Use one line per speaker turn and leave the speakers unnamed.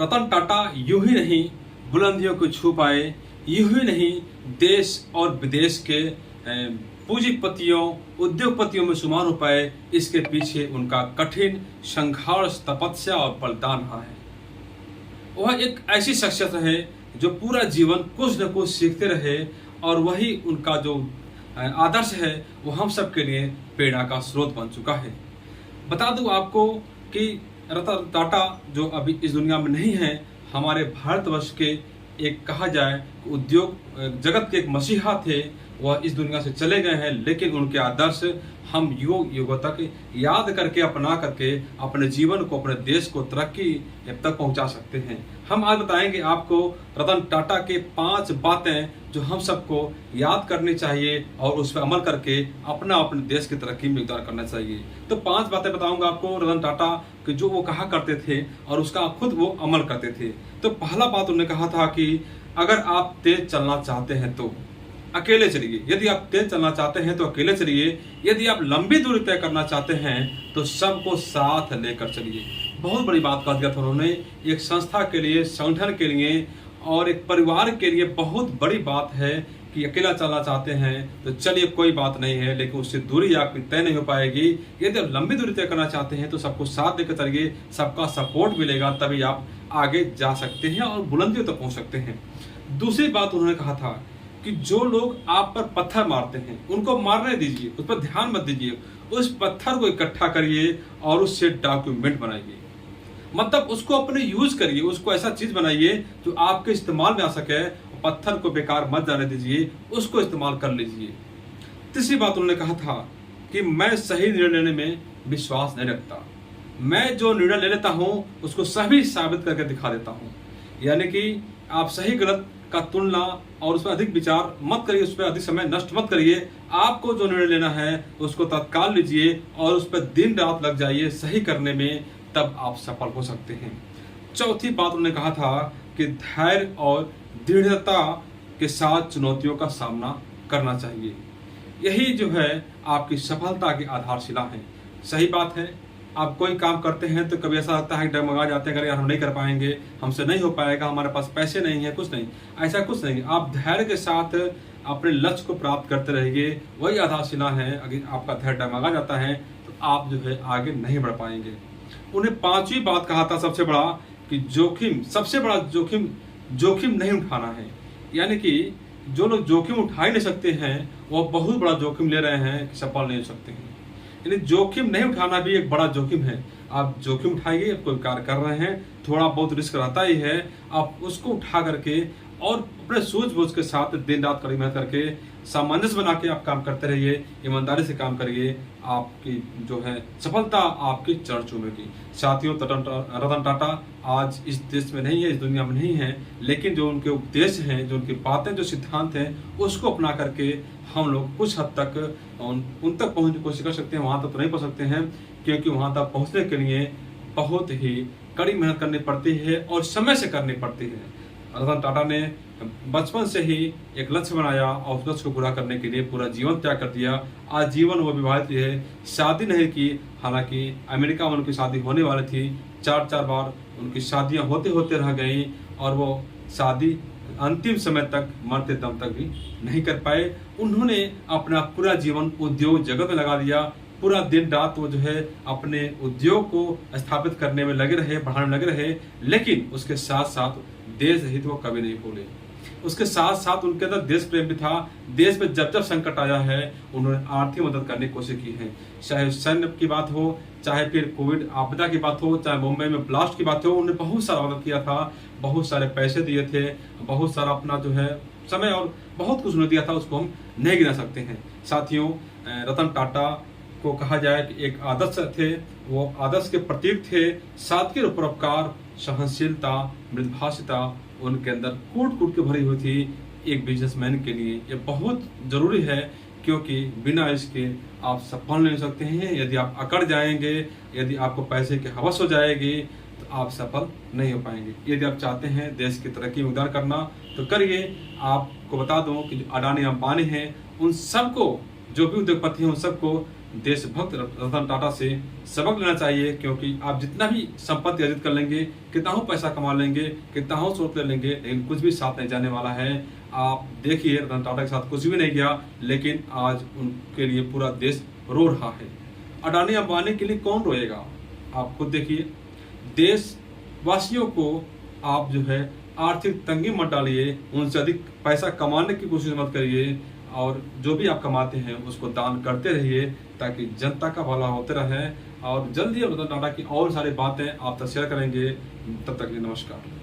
रतन टाटा यूं ही नहीं बुलंदियों को छू पाए, यूं ही नहीं देश और विदेश के पूंजीपतियों उद्योगपतियों में शुमार हो पाए। इसके पीछे उनका कठिन संघर्ष, तपस्या और बलिदान रहा है। वह एक ऐसी शख्सियत है जो पूरा जीवन कुछ न कुछ सीखते रहे और वही उनका जो आदर्श है वो हम सब के लिए प्रेरणा का स्रोत बन चुका है। बता दूं आपको कि रतन टाटा जो अभी इस दुनिया में नहीं है, हमारे भारतवर्ष के एक कहा जाए उद्योग जगत के एक मसीहा थे। वह इस दुनिया से चले गए हैं, लेकिन उनके आदर्श हम युग युगों तक याद करके, अपना करके अपने जीवन को, अपने देश को तरक्की तक पहुंचा सकते हैं। हम आज बताएंगे आपको रतन टाटा के 5 बातें जो हम सबको याद करनी चाहिए और उस पर अमल करके अपने देश की तरक्की में योगदान करना चाहिए। तो 5 बातें बताऊंगा आपको रतन टाटा कि जो वो कहा करते थे और उसका खुद वो अमल करते थे। तो पहला बात उन्होंने कहा था कि अगर आप तेज चलना चाहते हैं तो अकेले चलिए। यदि आप तेज चलना चाहते हैं तो अकेले चलिए। यदि आप लंबी दूरी तय करना चाहते हैं तो सबको साथ लेकर चलिए। बहुत बड़ी बात कह दिया था उन्होंने। एक संस्था के लिए, संगठन के लिए और एक परिवार के लिए बहुत बड़ी बात है कि अकेला चलना चाहते हैं तो चलिए, कोई बात नहीं है, लेकिन उससे दूरी आपकी तय नहीं हो पाएगी। यदि आप लंबी दूरी तय करना चाहते हैं तो सबको साथ लेकर चलिए, सबका सपोर्ट मिलेगा, तभी आप आगे जा सकते हैं और बुलंदियों तक पहुंच सकते हैं। दूसरी बात उन्होंने कहा था कि जो लोग आप पर पत्थर मारते हैं उनको मारने दीजिए, उस पर ध्यान मत दीजिए। उस पत्थर को इकट्ठा करिए और उससे डॉक्यूमेंट बनाइए। मतलब उसको अपने यूज करिए, उसको ऐसा चीज बनाइए जो आपके इस्तेमाल में आ सके। पत्थर को बेकार मत जाने दीजिए, उसको इस्तेमाल कर लीजिए। तीसरी बात उन्होंने कहा था कि मैं सही निर्णय लेने में विश्वास नहीं रखता। मैं जो निर्णय ले लेता हूं उसको सही साबित करके दिखा देता हूं। यानी कि आप सही गलत का तुलना और उस पर अधिक विचार मत करिए, उस पर अधिक समय नष्ट मत करिए। आपको जो निर्णय लेना है उसको तत्काल लीजिए और उस पर दिन रात लग जाइए सही करने में, तब आप सफल हो सकते हैं। चौथी बात उन्होंने कहा था कि धैर्य और दृढ़ता के साथ चुनौतियों का सामना करना चाहिए। यही जो है आपकी सफलता की आधारशिला है। सही बात है, आप कोई काम करते हैं तो कभी ऐसा लगता है कि डगमगा जाते हैं, अगर यार हम नहीं कर पाएंगे, हमसे नहीं हो पाएगा, हमारे पास पैसे नहीं है, कुछ नहीं। ऐसा कुछ नहीं। आप धैर्य के साथ अपने लक्ष्य को प्राप्त करते रहिए, वही आधारशिला है। अगर आपका धैर्य डगमगा जाता है तो आप जो है आगे नहीं बढ़ पाएंगे। उन्हें 5वीं बात कहा था सबसे बड़ा कि जोखिम, सबसे बड़ा जोखिम नहीं उठाना है। यानी कि जो लोग जोखिम उठा ही नहीं सकते हैं वो बहुत बड़ा जोखिम ले रहे हैं कि सफल नहीं हो सकते हैं। यानी जोखिम नहीं उठाना भी एक बड़ा जोखिम है। आप जोखिम उठाइए, कोई कार्य कर रहे हैं, थोड़ा बहुत रिस्क रहता ही है, आप उसको उठा करके और अपने सूझबूझ के साथ दिन रात कड़ी मेहनत करके सामंजस्य बना के आप काम करते रहिए, ईमानदारी से काम करिए। आपकी जो है सफलता आपकी चरण चूमेगी। साथियों, रतन टाटा आज इस देश में नहीं है, इस दुनिया में नहीं है, लेकिन जो उनके उपदेश हैं, जो उनकी बातें, जो सिद्धांत हैं, उसको अपना करके हम लोग कुछ हद तक उन तक पहुंचने की कोशिश कर सकते हैं। वहां तक तो नहीं पहुंच सकते हैं, क्योंकि वहां तक पहुंचने के लिए बहुत ही कड़ी मेहनत करनी पड़ती है और समय से करनी पड़ती है। रतन टाटा ने बचपन से ही एक लक्ष्य बनाया और उस लक्ष्य को पूरा करने के लिए पूरा जीवन त्याग कर दिया। आज जीवन वो विवाहित है, शादी नहीं की। हालांकि अमेरिका में उनकी शादी होने वाली थी, 4 बार उनकी शादियां होते होते रह गई और वो शादी अंतिम समय तक, मरते दम तक भी नहीं कर पाए। उन्होंने अपना पूरा जीवन उद्योग जगत में लगा दिया। पूरा दिन रात वो जो है अपने उद्योग को स्थापित करने में लगे रहे, बढ़ाने में लगे रहे, लेकिन उसके साथ साथ देश हित वो कभी नहीं भूले। उसके साथ साथ उनके अंदर देश प्रेम भी था। देश पे जब जब संकट आया है उन्होंने आर्थिक मदद करने की कोशिश की है। चाहे सैन्य की बात हो, चाहे फिर कोविड आपदा की बात हो, चाहे मुंबई में ब्लास्ट की बात हो, उन्होंने बहुत सारा मदद किया था, बहुत सारे पैसे दिए थे, बहुत सारा अपना जो है समय और बहुत कुछ उन्होंने दिया था, उसको हम नहीं गिना सकते हैं। साथियों, रतन टाटा को कहा जाए कि एक आदर्श थे, वो आदर्श के प्रतीक थे। सादगी और परोपकार, सहनशीलता, मृदुभाषिता उनके अंदर कूट कूट के भरी हुई थी। एक बिजनेसमैन के लिए ये बहुत जरूरी है, क्योंकि बिना इसके आप सफल नहीं हो सकते हैं। यदि आप अकड़ जाएंगे, यदि आपको पैसे की हवस हो जाएगी तो आप सफल नहीं हो पाएंगे। यदि आप चाहते हैं देश की तरक्की में योगदान करना तो करिए। आपको बता दूं कि जो अडानी अंबानी हैं, उन सबको, जो भी उद्योगपति हैं, उन सबको देशभक्त रतन टाटा से सबक लेना चाहिए, क्योंकि आप जितना भी संपत्ति अर्जित कर लेंगे, कितना हो पैसा कमा लेंगे, कितना हो स्रोत ले लेंगे, लेकिन कुछ भी साथ नहीं जाने वाला है। आप देखिए रतन टाटा के साथ कुछ भी नहीं गया, लेकिन आज उनके लिए पूरा देश रो रहा है। अडानी अंबानी के लिए कौन रोएगा? आप खुद देखिए। देशवासियों को आप जो है आर्थिक तंगी मत डालिए, उनसे अधिक पैसा कमाने की कोशिश मत करिए, और जो भी आप कमाते हैं उसको दान करते रहिए, ताकि जनता का भला होते रहे। और जल्दी रतन टाटा की और सारी बातें आप तक शेयर करेंगे। तब तक के लिए नमस्कार।